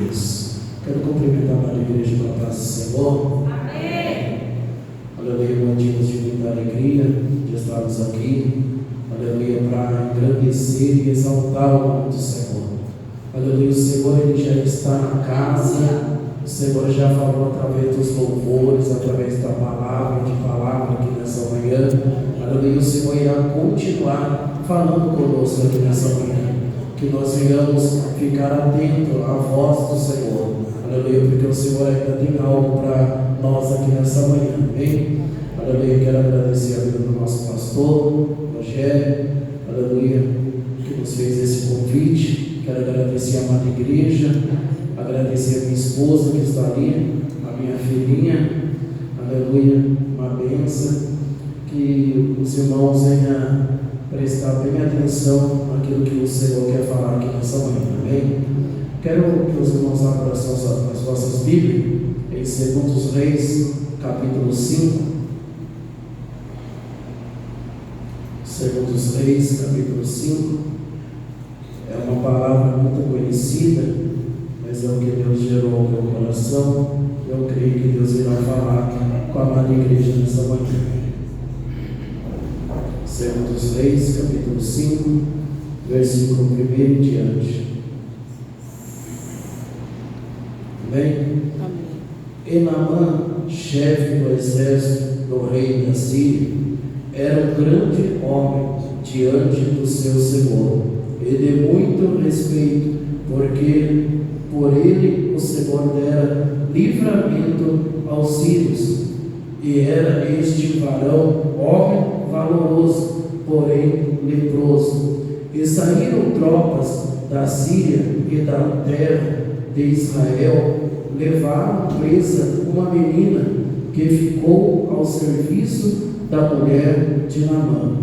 Jesus. Quero cumprimentar a Maria Igreja pela paz do Senhor. Amém. Aleluia, motivos de muita alegria de estarmos aqui. Aleluia, para engrandecer e exaltar o nome do Senhor. Aleluia, o Senhor ele já está na casa. O Senhor já falou através dos louvores, através da palavra, aqui nessa manhã. Aleluia, o Senhor irá continuar falando conosco aqui nessa manhã. Que nós venhamos ficar atentos à voz do Senhor. Aleluia, porque o Senhor ainda tem algo para nós aqui nessa manhã. Amém? Aleluia, quero agradecer a vida do nosso pastor, Rogério. Aleluia, que nos fez esse convite. Quero agradecer a amada igreja. Agradecer a minha esposa que está ali, a minha filhinha. Aleluia, uma bênção. Que os irmãos venham prestar bem atenção naquilo que o Senhor quer falar aqui nessa manhã, amém? Quero que os irmãos abram as vossas Bíblias em 2 Reis, capítulo 5. 2 Reis, capítulo 5. É uma palavra muito conhecida, mas é o que Deus gerou ao meu coração. Eu creio que Deus irá falar com a amada igreja nessa manhã. 2 Reis, capítulo 5, versículo 1 em diante. Amém? Amém. E Naamã, chefe do exército do rei da Síria, era um grande homem diante do seu Senhor, e de muito respeito, porque por ele o Senhor dera livramento aos sírios. E era este varão homem valoroso, porém leproso. E saíram tropas da Síria e da terra de Israel, levaram presa uma menina que ficou ao serviço da mulher de Naamã.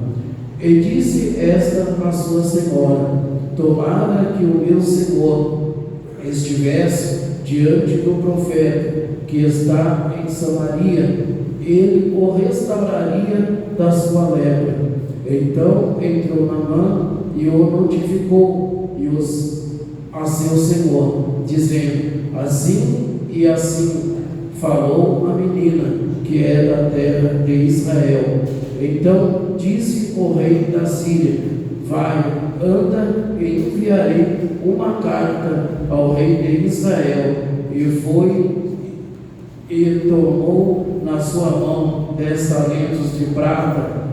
E disse esta a sua senhora: tomara que o meu senhor estivesse diante do profeta que está em Samaria, ele o restauraria da sua lepra. Então entrou Naamã e o notificou a seu senhor, dizendo: assim e assim falou a menina que é da terra de Israel. Então disse o rei da Síria: vai, anda, e enviarei uma carta ao rei de Israel. E foi e tomou na sua mão 10 talentos de prata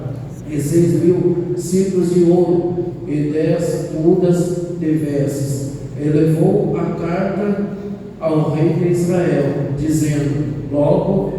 e 6.000 ciclos de ouro e 10 mudas de vestes. E levou a carta ao rei de Israel, dizendo: logo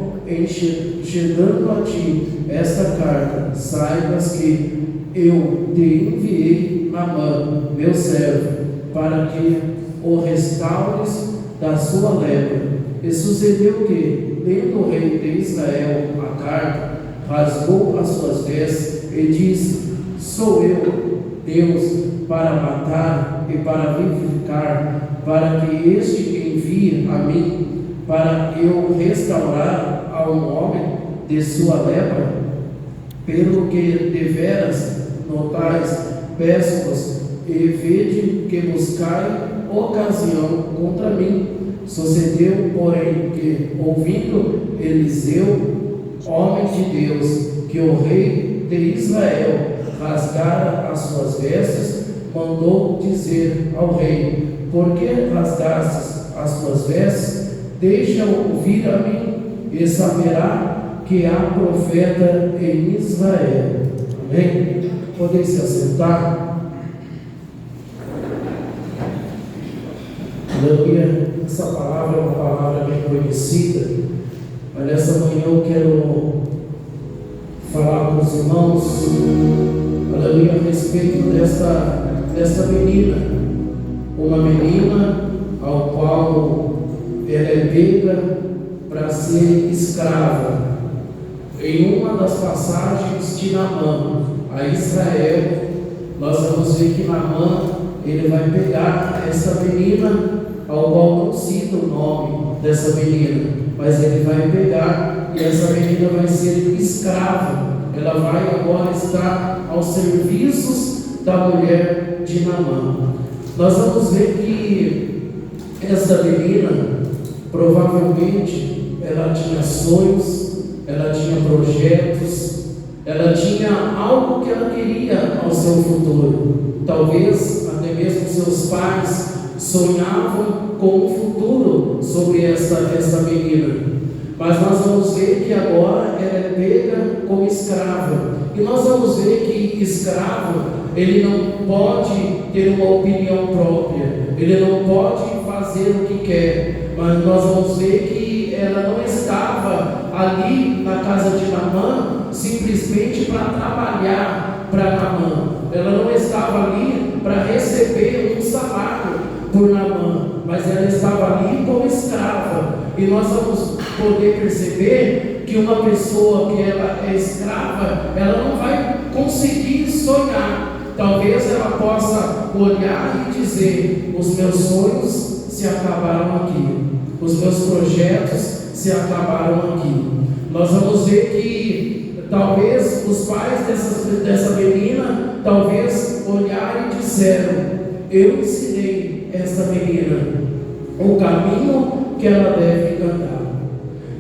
chegando a ti esta carta, saibas que eu te enviei Naamã, meu servo, para que o restaures da sua lepra. E sucedeu que, lendo o rei de Israel a carta, rasgou as suas vestes e disse: sou eu, Deus, para matar e para vivificar, para que este envie a mim, para eu restaurar a um homem de sua lepra? Pelo que deveras notais, peço-vos, e vede que buscai ocasião contra mim. Sucedeu, porém, que, ouvindo Eliseu, homem de Deus, que o rei de Israel rasgara as suas vestes, mandou dizer ao rei: por que rasgastes as tuas vestes? Deixa-o vir a mim, e saberá que há profeta em Israel. Amém? Podem se assentar. Aleluia. Essa palavra é uma palavra bem conhecida, mas nessa manhã eu quero falar com os irmãos, aleluia, a respeito desta menina, uma menina ao qual ela é pega para ser escrava. Em uma das passagens de Naamã a Israel, nós vamos ver que Naamã ele vai pegar essa menina, ao qual não cita o nome dessa menina, mas ele vai pegar e essa menina vai ser escrava. Ela vai agora estar aos serviços da mulher de Naamã. Nós vamos ver que Essa menina, provavelmente, ela tinha sonhos, ela tinha projetos, ela tinha algo que ela queria ao seu futuro. Talvez até mesmo seus pais sonhavam com um futuro sobre essa menina. Mas nós vamos ver que agora ela é pega como escrava. E nós vamos ver que escravo, ele não pode ter uma opinião própria, ele não pode fazer o que quer. Mas nós vamos ver que ela não estava ali na casa de Naamã simplesmente para trabalhar para Naamã. Ela não estava ali para receber um salário por Naamã, mas ela estava ali como escrava. E nós vamos poder perceber que uma pessoa que ela é escrava, ela não vai conseguir sonhar. Talvez ela possa olhar e dizer: os meus sonhos se acabaram aqui, os meus projetos se acabaram aqui. Nós vamos ver que talvez os pais dessa menina talvez olharam e disseram: eu ensinei essa menina o caminho que ela deve cantar.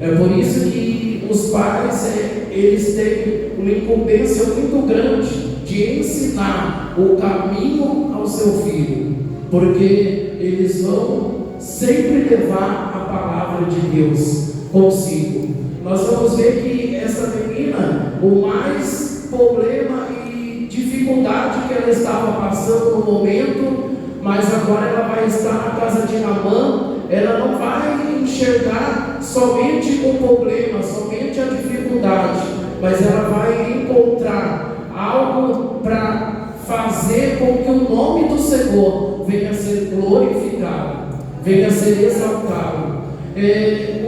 É por isso que os pais, eles têm uma incumbência muito grande de ensinar o caminho ao seu filho, porque eles vão sempre levar a palavra de Deus consigo. Nós vamos ver que essa menina, o mais problema e dificuldade que ela estava passando no momento, mas agora ela vai estar na casa de Naamã. Ela não vai enxergar somente o problema, somente a dificuldade, mas ela vai encontrar algo para fazer com que o nome do Senhor venha a ser glorificado, venha a ser exaltado.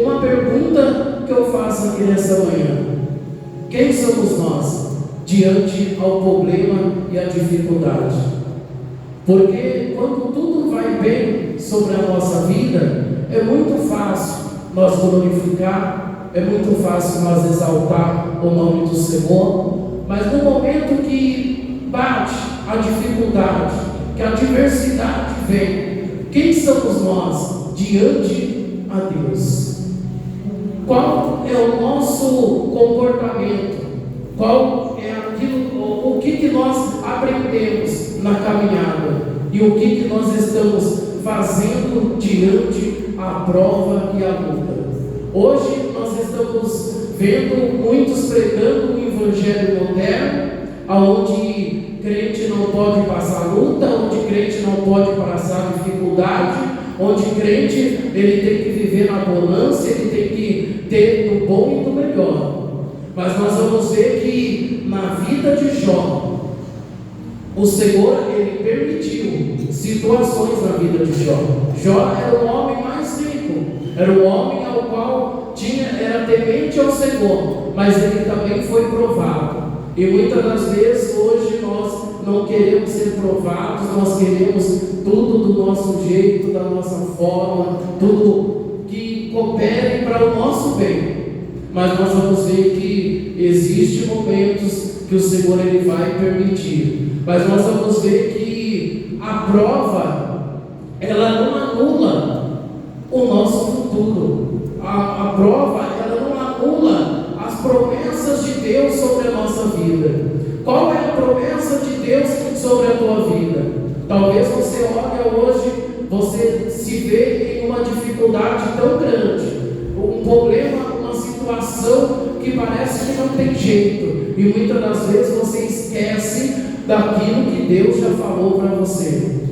Uma pergunta que eu faço aqui nessa manhã: quem somos nós diante ao problema e à dificuldade? Porque quando tudo vai bem sobre a nossa vida, é muito fácil nós glorificar, é muito fácil nós exaltar o nome do Senhor. Mas no momento que bate a dificuldade, que a adversidade vem, quem somos nós diante a Deus? Qual é o nosso comportamento? Qual é o que nós aprendemos na caminhada? E o que nós estamos fazendo diante a prova e a luta? Hoje nós estamos vendo muitos pregando um evangelho moderno, onde crente não pode passar luta, onde crente não pode passar dificuldade, onde crente ele tem que viver na bonança, ele tem que ter do bom e do melhor. Mas nós vamos ver que na vida de Jó, o Senhor, ele permitiu situações na vida de Jó. Jó era o homem mais rico, era o homem ao qual era temente ao Senhor, mas ele também foi provado. E muitas das vezes hoje nós não queremos ser provados, nós queremos tudo do nosso jeito, da nossa forma, tudo que coopere para o nosso bem. Mas nós vamos ver que existem momentos que o Senhor ele vai permitir. Mas nós vamos ver que a prova, ela não anula o nosso futuro. A prova, ela não anula as promessas de Deus sobre a nossa vida. Qual é a promessa de Deus sobre a tua vida? Talvez você olhe hoje, você se vê em uma dificuldade tão grande, um problema, uma situação que parece que não tem jeito, e muitas das vezes você esquece daquilo que Deus já falou para você.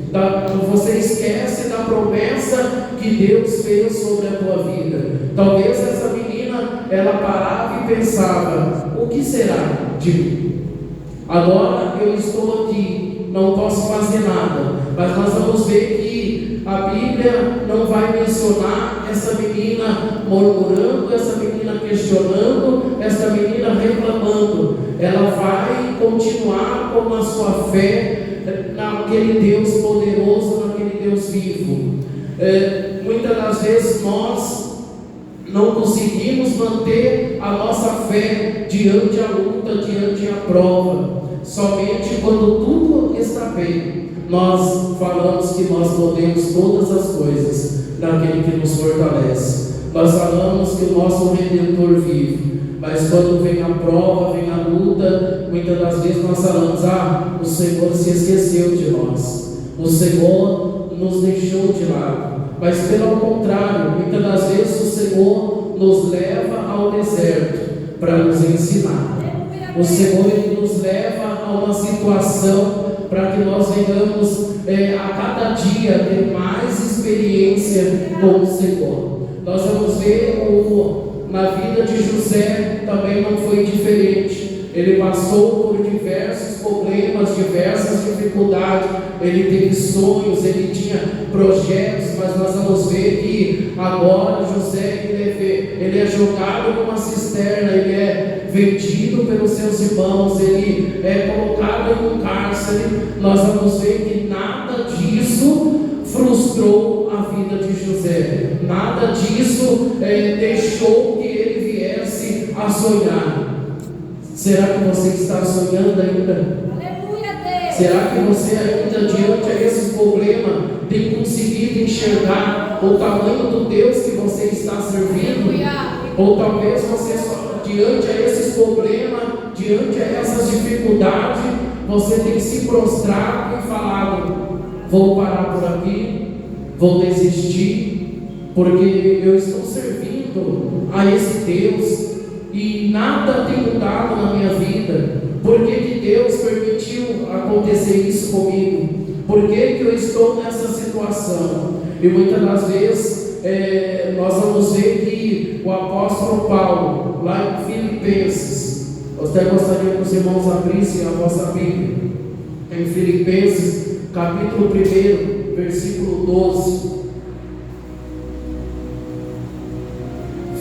Você esquece da promessa que Deus fez sobre a tua vida. Talvez essa menina, ela parava e pensava: o que será de mim? Agora eu estou aqui, não posso fazer nada. Mas nós vamos ver que a Bíblia não vai mencionar essa menina murmurando, essa menina questionando, essa menina reclamando. Ela vai continuar com a sua fé naquele Deus poderoso, naquele Deus vivo. Muitas das vezes nós não conseguimos manter a nossa fé diante a luta, diante a prova. Somente quando tudo está bem, nós falamos que nós podemos todas as coisas naquele que nos fortalece. Nós falamos que o nosso Redentor vive, mas quando vem a prova, vem a luta, muitas das vezes nós falamos: o Senhor se esqueceu de nós, o Senhor nos deixou de lado. Mas pelo contrário, muitas das vezes o Senhor nos leva ao deserto para nos ensinar. O Senhor nos leva a uma situação para que nós venhamos a cada dia ter mais experiência com o Senhor. Nós vamos ver na vida de José também não foi diferente. Ele passou por diversos problemas, diversas dificuldades. Ele teve sonhos, ele tinha projetos, mas nós vamos ver que agora José ele é jogado numa cisterna, ele é vendido pelos seus irmãos, ele é colocado em um cárcere. Nós vamos ver que nada disso frustrou a vida de José, nada disso deixou que ele viesse a sonhar. Será que você está sonhando ainda? Aleluia, Deus. Será que você ainda, diante a esses problemas, tem conseguido enxergar o tamanho do Deus que você está servindo? Ou talvez você só, diante a esses problemas, diante a essas dificuldades, você tem se prostrado e falado: vou parar por aqui, vou desistir, porque eu estou servindo a esse Deus e nada tem mudado na minha vida. Por que Deus permitiu acontecer isso comigo? Por que eu estou nessa situação? E muitas das vezes nós vamos ver que o apóstolo Paulo, lá em Filipenses, eu até gostaria que os irmãos abrissem a vossa Bíblia, em Filipenses, capítulo 1, versículo 12.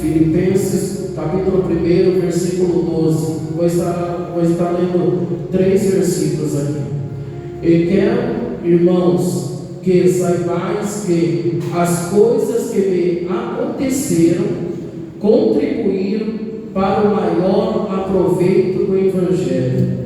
Filipenses, capítulo 1, versículo 12. Vou estar lendo 3 versículos aqui. E quero, irmãos, que saibais que as coisas que me aconteceram contribuíram para o maior aproveito do Evangelho,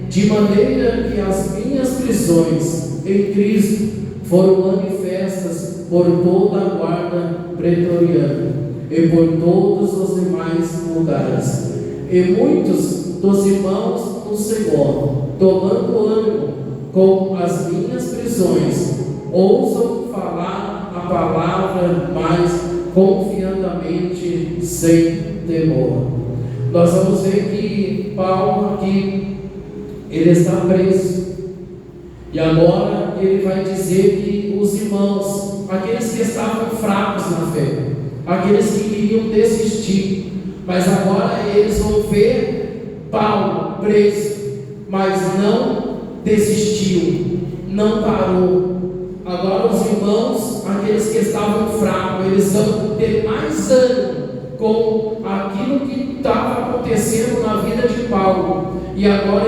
de maneira que as minhas prisões em Cristo foram manifestas por toda a guarda pretoriana e por todos os demais lugares. E muitos dos irmãos do Senhor, tomando ânimo com as minhas prisões, ousam falar a palavra mais confiantemente, sem temor. Nós vamos ver que Paulo aqui, ele está preso, e agora ele vai dizer que os irmãos, aqueles que estavam fracos na fé, aqueles que queriam desistir, mas agora eles vão ver Paulo preso, mas não desistiu, não parou. Agora os irmãos, aqueles que estavam fracos, eles vão ter mais ânimo com aquilo que estava acontecendo na vida de Paulo. E agora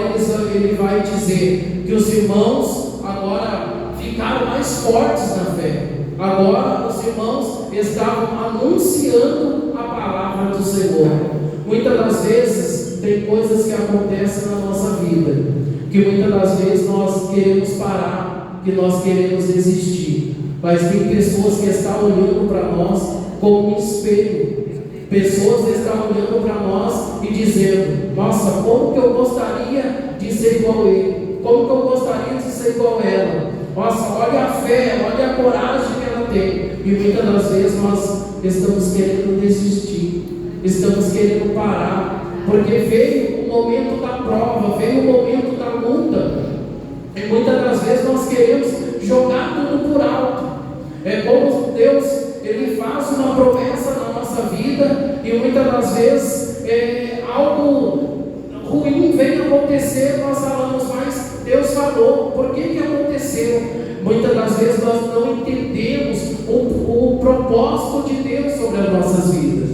ele vai dizer que os irmãos agora ficaram mais fortes na fé. Agora os irmãos estavam anunciando a palavra do Senhor. Muitas das vezes tem coisas que acontecem na nossa vida, que muitas das vezes nós queremos parar, que nós queremos desistir, mas tem pessoas que estão olhando para nós como um espelho. Pessoas estão olhando para nós e dizendo: nossa, como que eu gostaria de ser igual ele, como que eu gostaria de ser igual ela. Nossa, olha a fé, olha a coragem que ela tem. E muitas das vezes nós estamos querendo desistir, estamos querendo parar, porque veio o momento da prova, veio o momento da luta, e muitas das vezes nós queremos jogar tudo por alto. É como Deus, Ele faz uma promessa na nossa vida, e muitas das vezes algo ruim vem acontecer, nós falamos: mas Deus falou, por que aconteceu? Muitas das vezes nós não entendemos o propósito de Deus sobre as nossas vidas.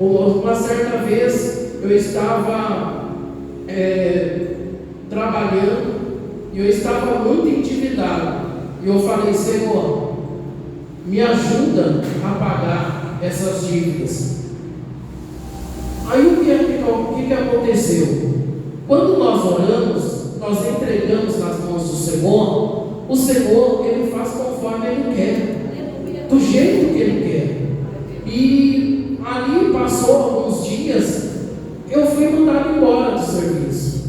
Uma certa vez eu estava trabalhando, e eu estava muito endividado, e eu falei: Senhor, me ajuda a pagar essas dívidas. Aí o que aconteceu? Quando nós oramos, nós entregamos nas mãos do Senhor, o Senhor, Ele faz conforme Ele quer, do jeito que Ele passou alguns dias, eu fui mandado embora do serviço.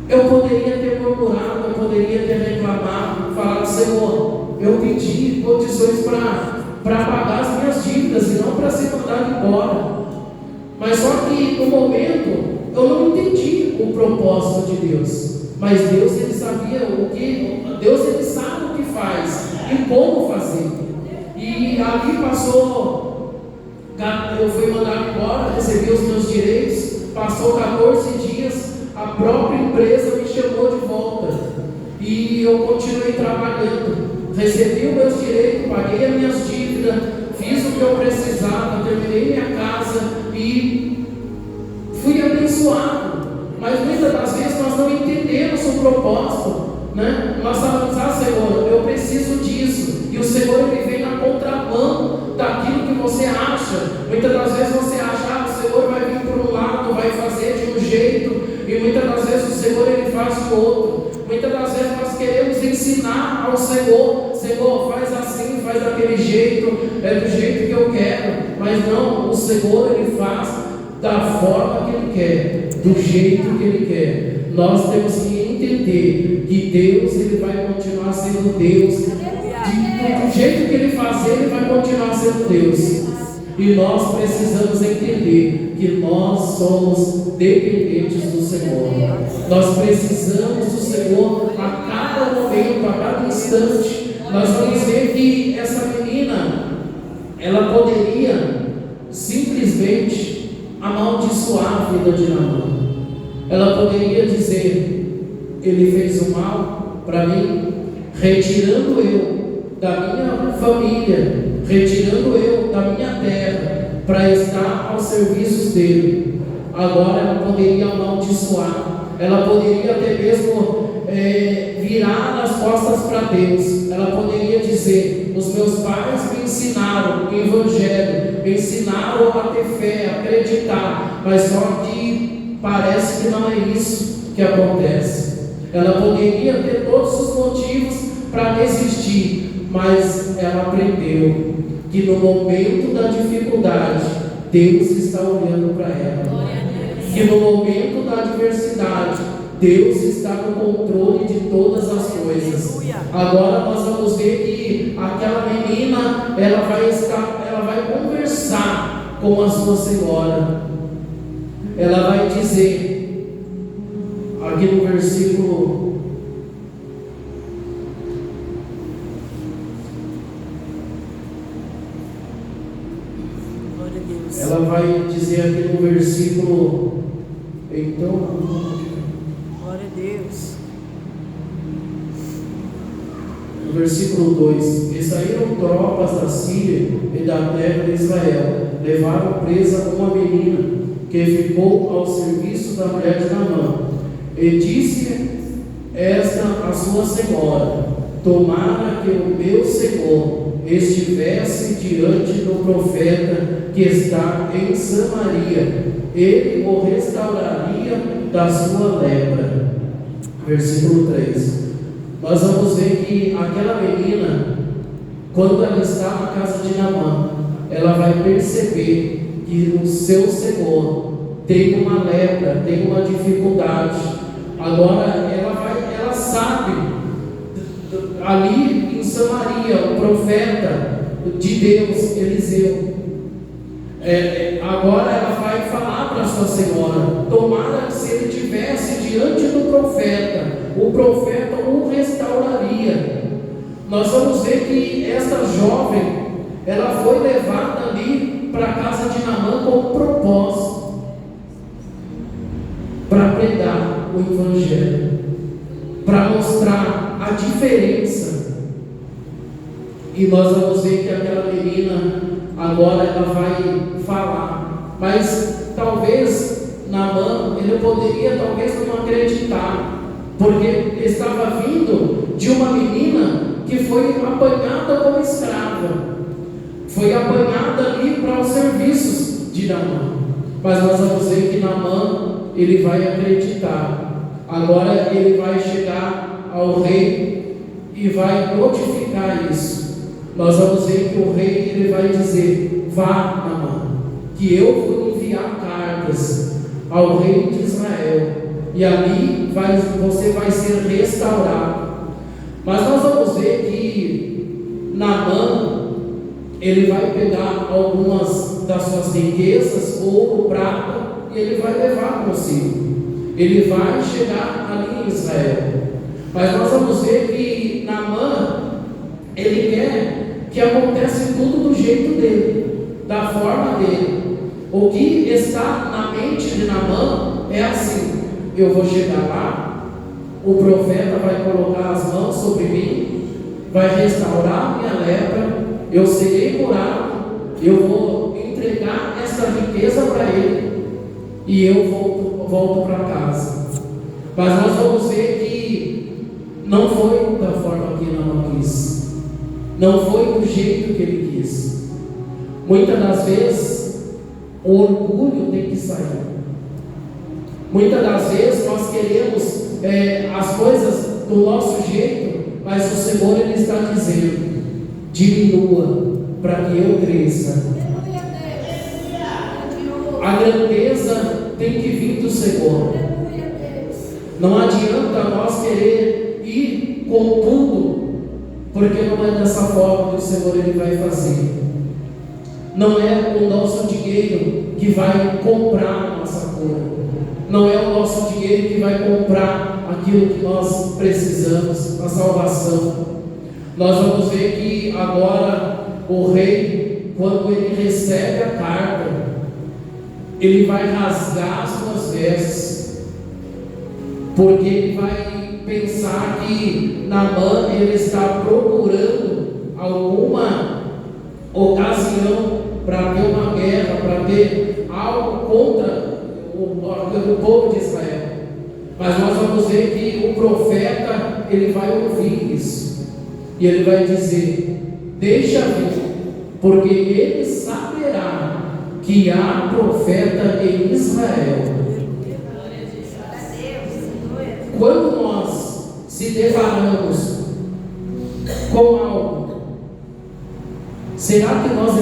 Eu poderia ter murmurado, eu poderia ter reclamado, falado: Senhor, eu pedi condições para pagar as minhas dívidas e não para ser mandado embora. Mas só que no momento eu não entendi o propósito de Deus. Mas Deus, Ele sabia o que, Deus, Ele sabe o que faz e como fazer. E ali passou, eu fui mandado embora, recebi os meus direitos, passou 14 dias, a própria empresa me chamou de volta. E eu continuei trabalhando, recebi os meus direitos, paguei as minhas dívidas, fiz o que eu precisava, terminei minha casa e fui abençoado. Mas muitas das vezes nós não entendemos o propósito, né? Nós falamos: Senhor, eu preciso disso. E o Senhor, Ele vem na contramão daquilo que você acha. Muitas das vezes você acha: o Senhor vai vir por um lado, vai fazer de um jeito. E muitas das vezes o Senhor, Ele faz de outro. Muitas das vezes nós queremos ensinar ao Senhor: Senhor, faz assim, faz daquele jeito, é do jeito que eu quero. Mas não, o Senhor, Ele faz da forma que Ele quer, do jeito que Ele quer. Nós temos que entender que Deus, Ele vai continuar sendo Deus. Do jeito que Ele fazer, Ele vai continuar sendo Deus. E nós precisamos entender que nós somos dependentes do Senhor. Nós precisamos do Senhor a cada momento, a cada instante. Nós vamos ver que essa menina, ela poderia simplesmente amaldiçoar a vida de Naamã. Ela poderia dizer: ele fez o mal para mim, retirando eu da minha família, retirando eu da minha terra, para estar aos serviços dele. Agora ela poderia amaldiçoar, ela poderia até mesmo virar as costas para Deus. Ela poderia dizer: os meus pais me ensinaram o Evangelho, me ensinaram a ter fé, a acreditar, mas só que parece que não é isso que acontece. Ela poderia ter todos os motivos para desistir, mas ela aprendeu que no momento da dificuldade, Deus está olhando para ela. Que no momento da adversidade, Deus está no controle de todas as coisas. Agora nós vamos ver que aquela menina, ela vai conversar com a sua senhora. Ela vai dizer, aqui no versículo ela vai dizer aqui no versículo, então, glória a Deus. No versículo 2: e saíram tropas da Síria e da terra de Israel, levaram presa uma menina que ficou ao serviço da mulher de Naamã, e disse esta a sua senhora: tomara que o meu senhor estivesse diante do profeta que está em Samaria, ele o restauraria da sua lepra. Versículo 3. Nós vamos ver que aquela menina, quando ela está na casa de Naamã, ela vai perceber que o seu senhor tem uma lepra, tem uma dificuldade. Agora ela sabe, ali em Samaria, o profeta de Deus, Eliseu, agora ela vai falar para sua senhora: tomara que se ele estivesse diante do profeta, o profeta o restauraria. Nós vamos ver que esta jovem, ela foi levada ali para a casa de Naamã com um propósito, para pregar o Evangelho, para mostrar a diferença. E nós vamos ver que aquela menina, agora ela vai falar, mas talvez Naamã, ele poderia talvez não acreditar, porque estava vindo de uma menina que foi apanhada como escrava, foi apanhada ali para os serviços de Naamã. Mas nós vamos ver que Naamã, ele vai acreditar. Agora ele vai chegar ao rei e vai notificar isso. Nós vamos ver que o rei, ele vai dizer: vá, Naamã, que eu vou enviar cartas ao rei de Israel, e ali você vai ser restaurado. Mas nós vamos ver que Naamã, ele vai pegar algumas das suas riquezas, ouro, prata, e ele vai levar consigo. Ele vai chegar ali em Israel. Mas nós vamos ver que Naamã, ele quer que aconteça tudo do jeito dele, da forma dele. O que está na mente de Naamã é assim: eu vou chegar lá, o profeta vai colocar as mãos sobre mim, vai restaurar minha lepra, eu serei curado, eu vou entregar essa riqueza para ele e eu volto para casa. Mas nós vamos ver que não foi da forma que Naamã quis, não foi do jeito que ele quis. Muitas das vezes o orgulho tem que sair. Muitas das vezes nós queremos as coisas do nosso jeito, mas o Senhor, ele está dizendo: diminua para que eu cresça. A grandeza tem que vir do Senhor. Não adianta nós querer ir com tudo, porque não é dessa forma que o Senhor, ele vai fazer. Não é o nosso dinheiro que vai comprar a nossa cura. Não é o nosso dinheiro que vai comprar aquilo que nós precisamos, a salvação. Nós vamos ver que agora o rei, quando ele recebe a carta, ele vai rasgar as suas vestes, porque ele vai pensar que Naamã, ele está procurando alguma ocasião para ter uma guerra, para ter algo contra o povo de Israel. Mas nós vamos ver que o profeta, ele vai ouvir isso, e ele vai dizer: deixa vir, porque ele saberá que há profeta em Israel. Quando nós se deparamos com algo, será que nós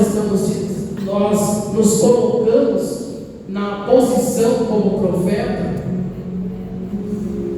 nos colocamos na posição como profeta?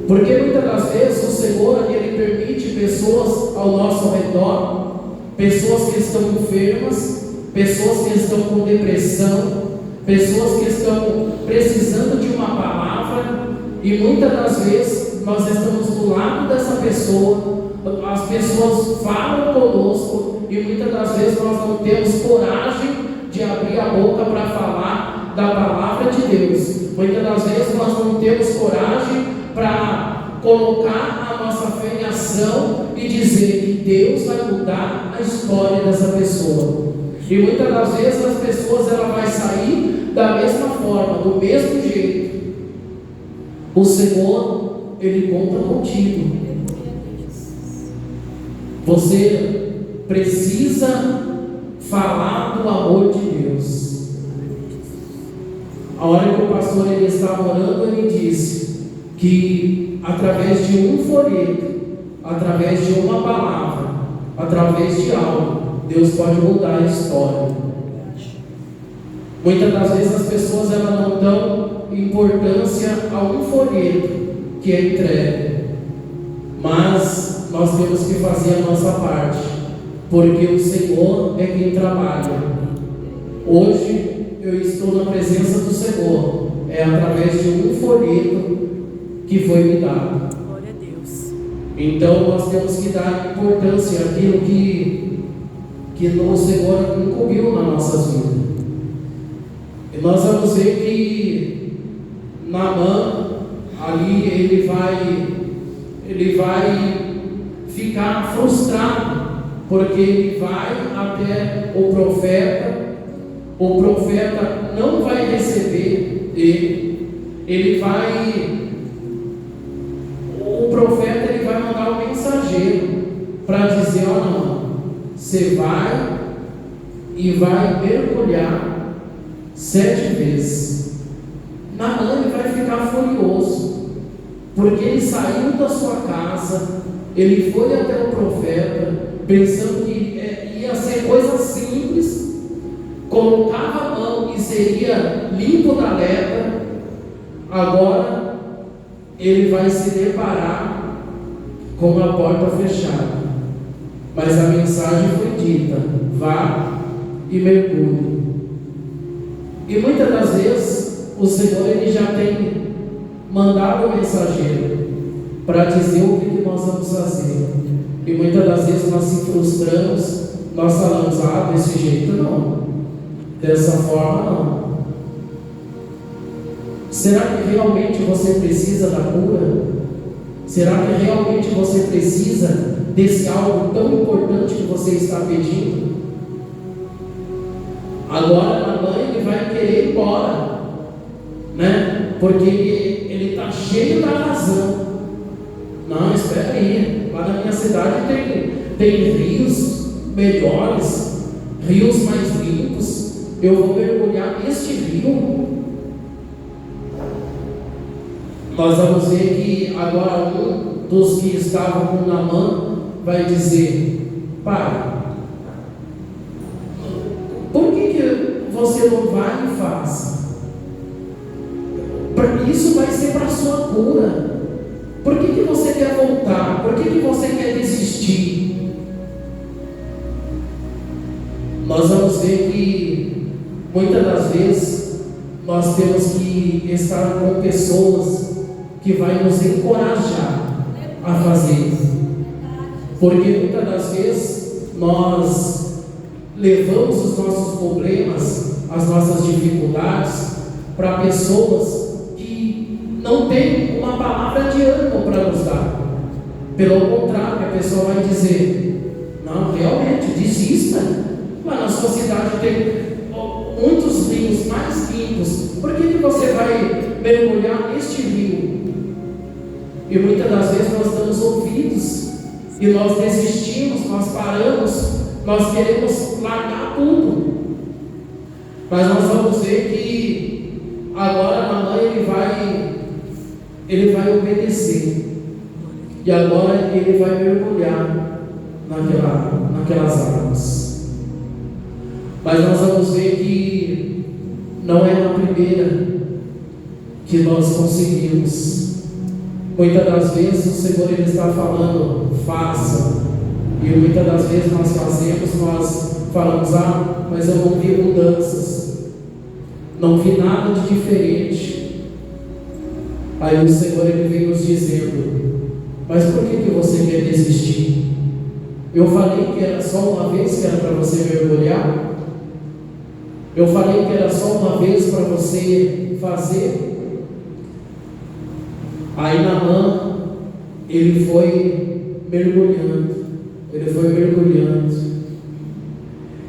Porque muitas das vezes o Senhor, ele permite pessoas ao nosso redor, pessoas que estão enfermas, pessoas que estão com depressão, pessoas que estão precisando de uma palavra, e muitas das vezes nós estamos do lado dessa pessoa, as pessoas falam conosco, e muitas das vezes nós não temos coragem de abrir a boca para falar da palavra de Deus. Muitas das vezes nós não temos coragem para colocar a nossa fé em ação e dizer que Deus vai mudar a história dessa pessoa. E muitas das vezes as pessoas, ela vai sair da mesma forma, do mesmo jeito. O Senhor, ele conta contigo. Você precisa falar do amor de Deus. A hora que o pastor, ele estava orando, ele disse que através de um folheto, através de uma palavra, através de algo, Deus pode mudar a história. Muitas das vezes as pessoas, elas não dão importância a um folheto que é entregue, mas nós temos que fazer a nossa parte, porque o Senhor é quem trabalha. Hoje eu estou na presença do Senhor, é através de um folheto que foi me dado. Glória a Deus. Então nós temos que dar importância àquilo que o Senhor incumbiu nas nossas vidas. E nós vamos ver que Naamã, ali ele vai ficar frustrado, porque ele vai até o profeta não vai receber ele, o profeta, ele vai mandar um mensageiro para dizer: ó, não, você vai e vai mergulhar 7 vezes. Naamã, ele vai ficar furioso, porque ele saiu da sua casa, ele foi até o profeta, pensando que ia ser coisa simples, colocava a mão e seria limpo da lepra, agora ele vai se deparar com a porta fechada. Mas a mensagem foi dita: vá e mergulhe. E muitas das vezes o Senhor ele já tem mandado o mensageiro para dizer o que nós vamos fazer. E muitas das vezes nós se frustramos, nós falamos: ah, desse jeito não, dessa forma não. Será que realmente você precisa da cura? Será que realmente você precisa desse algo tão importante que você está pedindo? Agora a mãe ele vai querer ir embora, né? Porque ele está cheio da razão. Não, espera aí, lá na minha cidade tem rios melhores, rios mais limpos. Eu vou mergulhar neste rio. Nós vamos ver que agora um dos que estavam com Naamã vai dizer: pai, por que você não vai e faz? Isso vai ser para a sua cura. Por que você quer voltar? Por que você quer desistir? Nós vamos ver que muitas das vezes nós temos que estar com pessoas que vai nos encorajar a fazer isso. Porque muitas das vezes nós levamos os nossos problemas, as nossas dificuldades para pessoas que não têm uma palavra de ânimo para nos dar. Pelo contrário, a pessoa vai dizer: não, realmente, desista. Lá na sua cidade tem muitos rios mais limpos. Por que você vai mergulhar neste rio? E muitas das vezes nós damos ouvidos e nós desistimos, nós paramos, nós queremos largar tudo. Mas nós vamos ver que agora a mamãe ele vai obedecer. E agora ele vai mergulhar naquelas águas. Mas nós vamos ver que não é na primeira que nós conseguimos. Muitas das vezes o Senhor ele está falando: faça. E muitas das vezes nós fazemos, nós falamos: ah, mas eu não vi mudanças, não vi nada de diferente. Aí o Senhor ele vem nos dizendo: mas por que você quer desistir? Eu falei que era só uma vez que era para você mergulhar? Eu falei que era só uma vez para você fazer? Aí Naamã, ele foi mergulhando,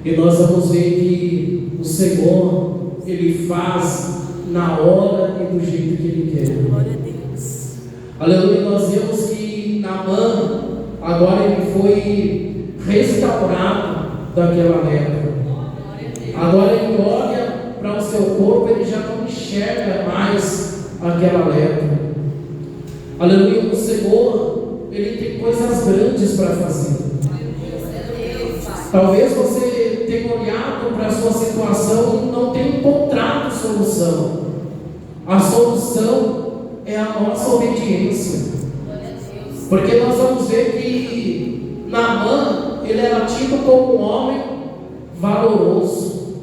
e nós vamos ver que o Senhor, ele faz na hora e do jeito que ele quer. Glória a Deus. Aleluia. Nós vemos que Naamã, agora ele foi restaurado daquela lepra. Agora ele olha para o seu corpo, ele já não enxerga mais aquela lepra. Aleluia. O Senhor, ele tem coisas grandes para fazer. Talvez você tenha olhado para a sua situação e não tenha encontrado solução. A solução é a nossa obediência. Porque nós vamos ver que Naamã, ele era tido como um homem valoroso,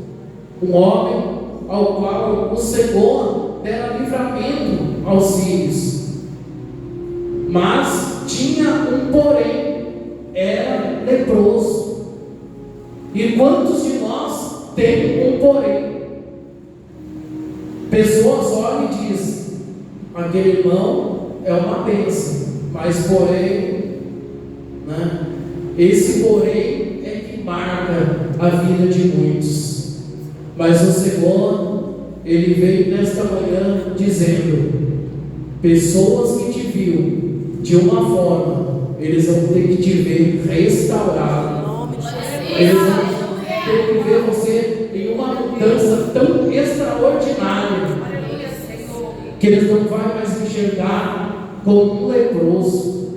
um homem ao qual o Senhor dera livramento aos filhos. Mas tinha um porém, era leproso. E quantos de nós tem um porém? Pessoas olham e dizem: aquele irmão é uma bênção, mas porém, né? Esse porém é que marca a vida de muitos. Mas o Senhor, ele veio nesta manhã dizendo: pessoas que te viram de uma forma, eles vão ter que te ver restaurado. Eles vão ter que ver você em uma mudança tão extraordinária, que eles não vão mais enxergar como um leproso,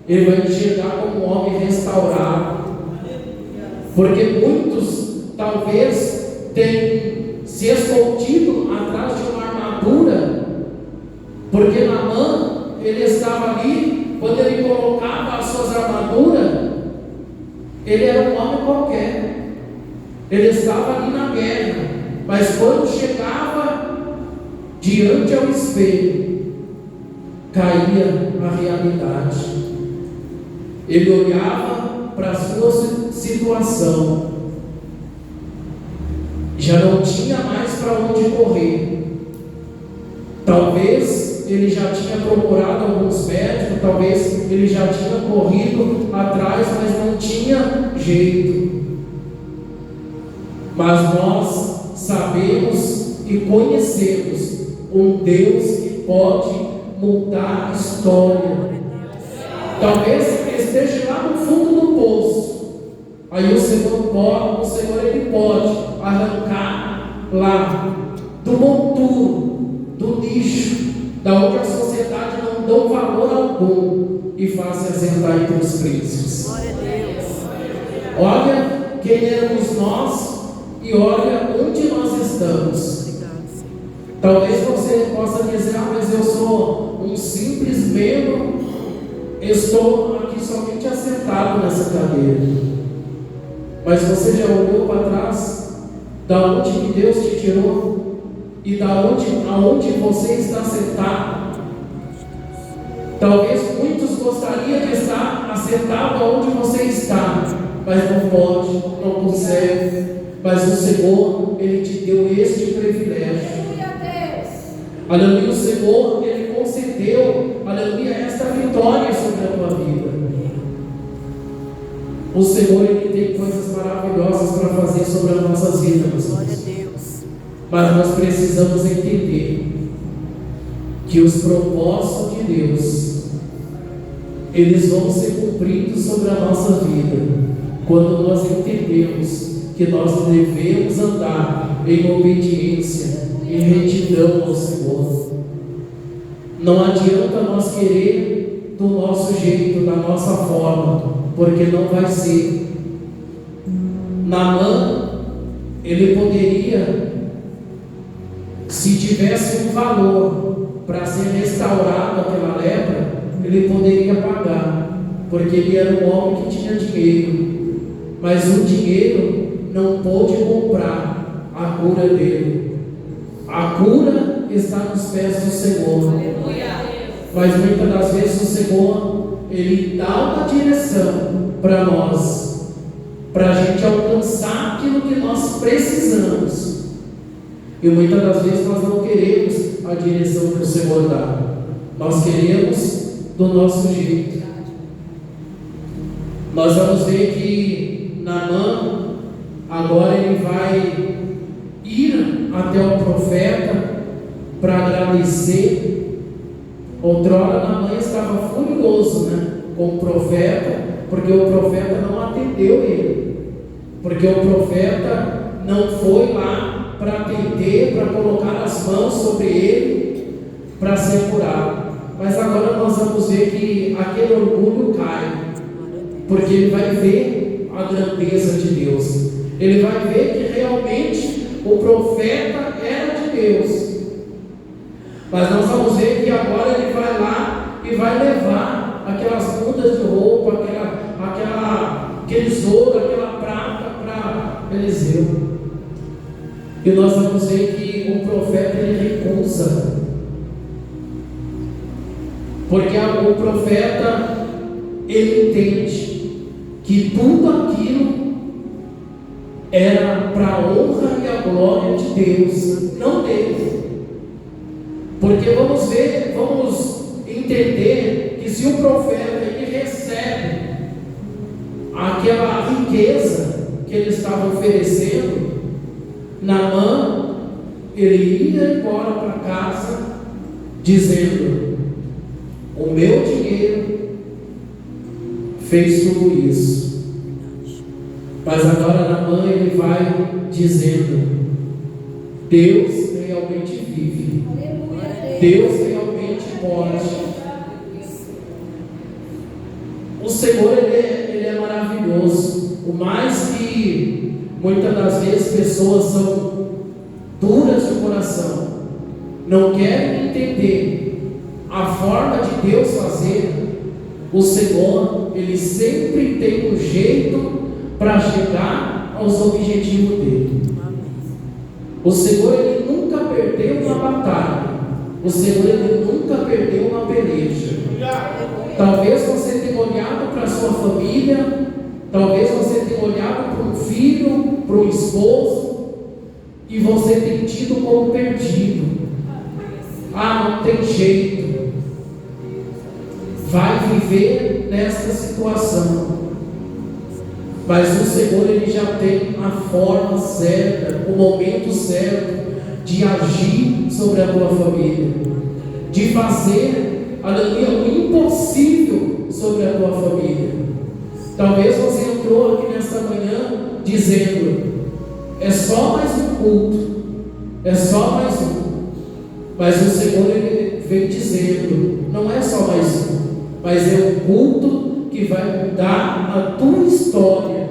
ele vai enxergar como um homem restaurado. Porque muitos talvez têm se escondido atrás de uma armadura, porque Naamã, ele estava ali, quando ele colocava as suas armaduras, ele era um homem qualquer, ele estava ali na guerra, mas quando chegava diante ao espelho, caía a realidade. Ele olhava para a sua situação, já não tinha mais para onde correr. Talvez ele já tinha procurado alguns médicos, talvez ele já tinha corrido atrás, mas não tinha jeito. Mas nós sabemos e conhecemos um Deus que pode mudar a história. Talvez esteja lá no fundo do poço, aí o Senhor ele pode arrancar lá do monturo, do lixo, da onde a sociedade não dá valor algum, e faz se assentar entre os príncipes. Glória a Deus. Olha quem éramos nós e olha onde nós estamos. Talvez você possa dizer: mas eu sou um simples membro, estou aqui somente assentado nessa cadeira. Mas você já olhou para trás, da onde que Deus te tirou e aonde você está sentado? Talvez muitos gostariam de estar assentado aonde você está, mas não pode, não consegue. Mas o Senhor, ele te deu este privilégio. Aleluia, o Senhor, ele concedeu, aleluia, esta vitória sobre a tua vida. O Senhor, ele tem coisas maravilhosas para fazer sobre as nossas vidas. Glória a Deus. Mas nós precisamos entender que os propósitos de Deus, eles vão ser cumpridos sobre a nossa vida, quando nós entendemos que nós devemos andar em obediência, em retidão ao Senhor. Não adianta nós querer do nosso jeito, da nossa forma, porque não vai ser. Naamã, ele poderia, se tivesse um valor para ser restaurado aquela lepra, ele poderia pagar, porque ele era um homem que tinha dinheiro, mas o dinheiro não pôde comprar a cura dele. A cura está nos pés do Senhor. Mas muitas das vezes o Senhor, ele dá uma direção para nós, para a gente alcançar aquilo que nós precisamos. E muitas das vezes nós não queremos a direção que o Senhor dá, nós queremos do nosso jeito. Nós vamos ver que Naamã, agora ele vai ir até o profeta para agradecer. Outrora Naamã estava furioso, com o profeta, porque o profeta não atendeu ele, porque o profeta não foi lá para atender, para colocar as mãos sobre ele, para ser curado. Mas agora nós vamos ver que aquele orgulho cai, porque ele vai ver a grandeza de Deus. Ele vai ver que realmente o profeta era de Deus. Mas nós vamos ver que agora ele vai lá e vai levar aquelas mudas de roupa, aquele ouro, aquela prata para Eliseu. E nós vamos ver que o profeta ele recusa, porque o profeta ele entende que tudo aquilo era para a honra e a glória de Deus, não dele. Porque vamos entender que se o profeta ele recebe aquela riqueza que ele estava oferecendo, Naamã, ele ia embora para casa dizendo: o meu dinheiro fez tudo isso. Mas agora Naamã ele vai dizendo: Deus realmente vive, Deus realmente pode. O Senhor ele é maravilhoso. O mais que muitas das vezes pessoas são duras de coração, não querem entender a forma de Deus fazer, o Senhor, Ele sempre tem um jeito para chegar aos objetivos dele. O Senhor, Ele nunca perdeu uma batalha. O Senhor, Ele nunca perdeu uma peleja. Talvez você tenha olhado para a sua família, talvez você tenha olhado para um filho, para um esposo, e você tem tido como perdido. Ah, não tem jeito. Vai viver nesta situação. Mas o Senhor, Ele já tem a forma certa, o momento certo de agir sobre a tua família, de fazer, aleluia, o impossível sobre a tua família. Talvez você entrou aqui nesta manhã dizendo: é só mais um culto, é só mais um. Mas o Senhor, Ele vem dizendo: não é só mais um, mas é um culto que vai mudar a tua história.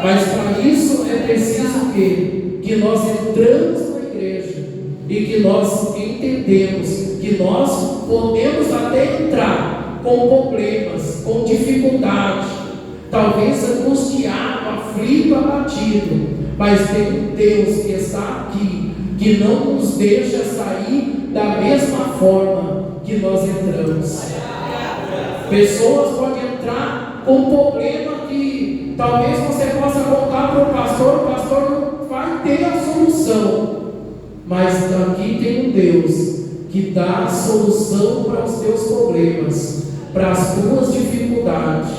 Mas para isso é preciso que nós entramos na igreja e que nós entendemos que nós podemos até entrar com problemas, com dificuldade, talvez angustiado, aflito, abatido, mas tem um Deus que está aqui, que não nos deixa sair da mesma forma que nós entramos. Pessoas podem entrar com problema que talvez você possa contar para o pastor não vai ter a solução, mas aqui tem um Deus que dá a solução para os teus problemas, para as tuas dificuldades.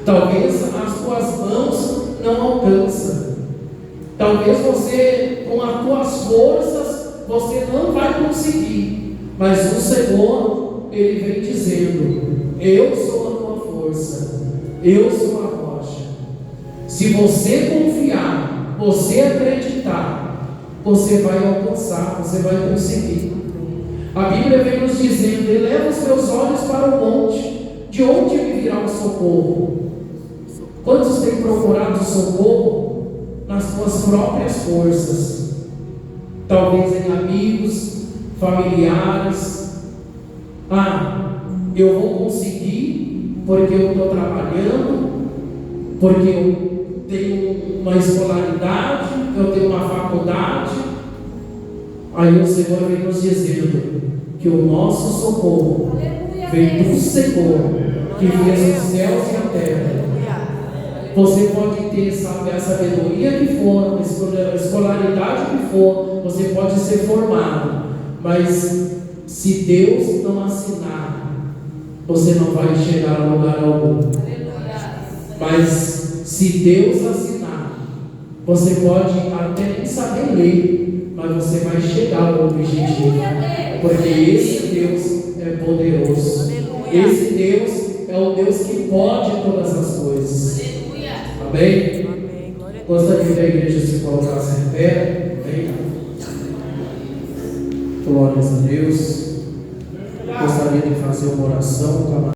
Talvez as tuas mãos não alcançam, talvez você com as tuas forças você não vai conseguir, mas o Senhor, Ele vem dizendo: eu sou a tua força, eu sou a rocha. Se você confiar, você acreditar, você vai alcançar, você vai conseguir. A Bíblia vem nos dizendo: eleva os teus olhos para o monte, de onde me virá o socorro? Quantos têm procurado socorro nas tuas próprias forças? Talvez em amigos, familiares. Ah, eu vou conseguir porque eu estou trabalhando, porque eu tenho uma escolaridade, eu tenho uma faculdade. Aí o Senhor vem nos dizendo que o nosso socorro vem do Senhor, que fez os céus e a terra. Você pode ter a sabedoria que for, a escolaridade que for, você pode ser formado, mas se Deus não assinar, você não vai chegar a lugar algum. Mas se Deus assinar, você pode até nem saber ler, mas você vai chegar ao objetivo, porque esse Deus é poderoso. Esse Deus é o Deus que pode todas as coisas. Amém? Gostaria que a igreja se colocasse em pé. Amém? Glórias a Deus. Gostaria de fazer uma oração.